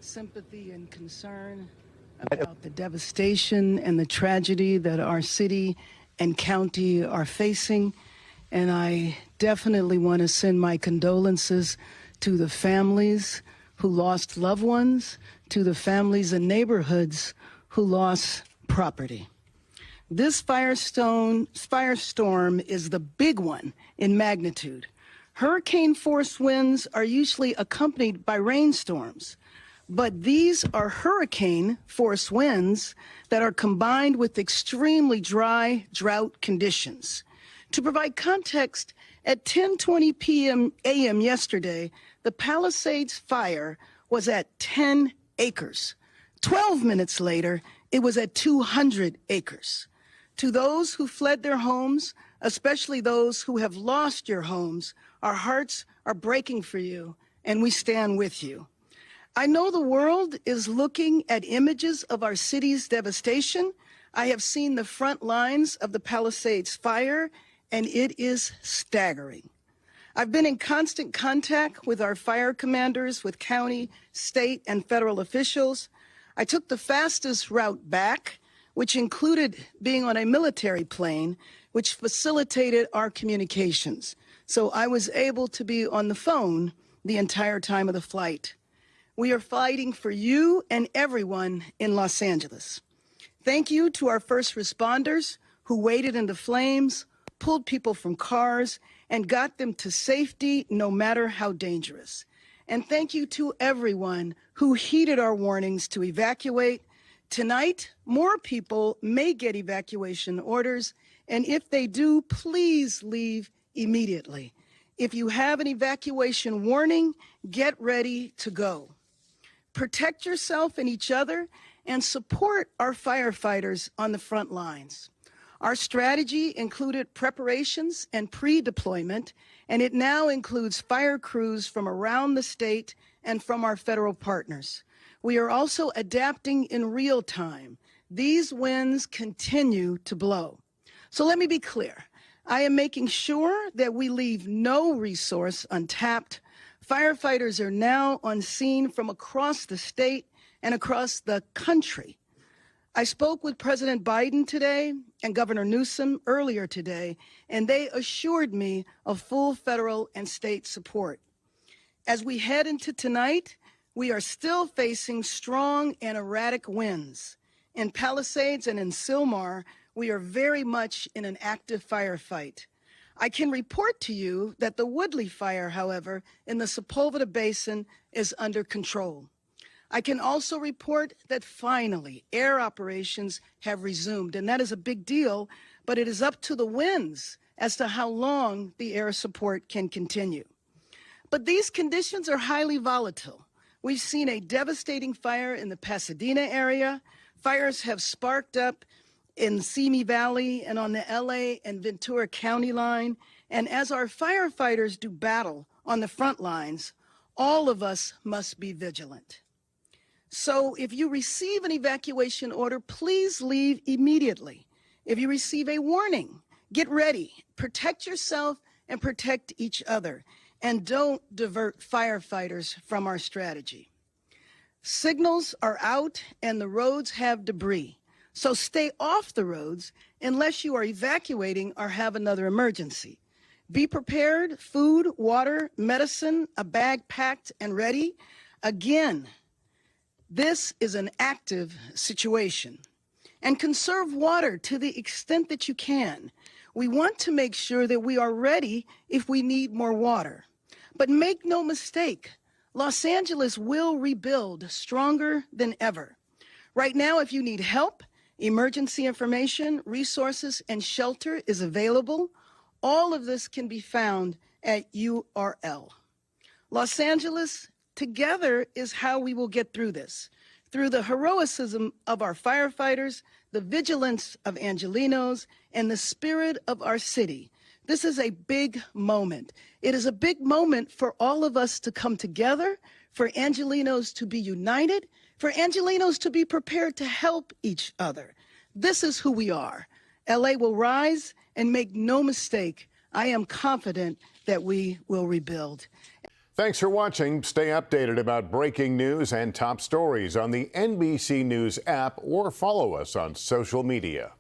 sympathy and concern about the devastation and the tragedy that our city and county are facing. And I definitely want to send my condolences to the families who lost loved ones, to the families and neighborhoods who lost property. This firestorm is the big one in magnitude. Hurricane force winds are usually accompanied by rainstorms, but these are hurricane force winds that are combined with extremely dry drought conditions. To provide context, at 10:20 a.m. yesterday, the Palisades fire was at 10 acres. 12 minutes later, it was at 200 acres. To those who fled their homes, especially those who have lost your homes, our hearts are breaking for you, and we stand with you. I know the world is looking at images of our city's devastation. I have seen the front lines of the Palisades fire, and it is staggering. I've been in constant contact with our fire commanders, with county, state, and federal officials. I took the fastest route back, which included being on a military plane, which facilitated our communications. So I was able to be on the phone the entire time of the flight. We are fighting for you and everyone in Los Angeles. Thank you to our first responders who waded into flames, pulled people from cars, and got them to safety no matter how dangerous. And thank you to everyone who heeded our warnings to evacuate. Tonight, more people may get evacuation orders, and if they do, please leave immediately. If you have an evacuation warning, get ready to go. Protect yourself and each other, and support our firefighters on the front lines. Our strategy included preparations and pre-deployment, and it now includes fire crews from around the state and from our federal partners. We are also adapting in real time. These winds continue to blow. So let me be clear. I am making sure that we leave no resource untapped. Firefighters are now on scene from across the state and across the country. I spoke with President Biden today and Governor Newsom earlier today, and they assured me of full federal and state support. As we head into tonight, we are still facing strong and erratic winds. In Palisades and in Sylmar, we are very much in an active firefight. I can report to you that the Woodley fire, however, in the Sepulveda Basin is under control. I can also report that finally air operations have resumed, and that is a big deal, but it is up to the winds as to how long the air support can continue. But these conditions are highly volatile. We've seen a devastating fire in the Pasadena area. Fires have sparked up in Simi Valley and on the LA and Ventura County line. And as our firefighters do battle on the front lines, all of us must be vigilant. So if you receive an evacuation order, please leave immediately. If you receive a warning, get ready, protect yourself and protect each other, and don't divert firefighters from our strategy. Signals are out and the roads have debris. So stay off the roads unless you are evacuating or have another emergency. Be prepared, food, water, medicine, a bag packed and ready. Again, this is an active situation. And conserve water to the extent that you can. We want to make sure that we are ready if we need more water. But make no mistake, Los Angeles will rebuild stronger than ever. Right now, if you need help, emergency information, resources, and shelter is available. All of this can be found at URL. Los Angeles, together is how we will get through this. Through the heroism of our firefighters, the vigilance of Angelenos, and the spirit of our city. This is a big moment. It is a big moment for all of us to come together, for Angelenos to be united, for Angelenos to be prepared to help each other. This is who we are. LA will rise, and make no mistake, I am confident that we will rebuild. Thanks for watching. Stay updated about breaking news and top stories on the NBC News app or follow us on social media.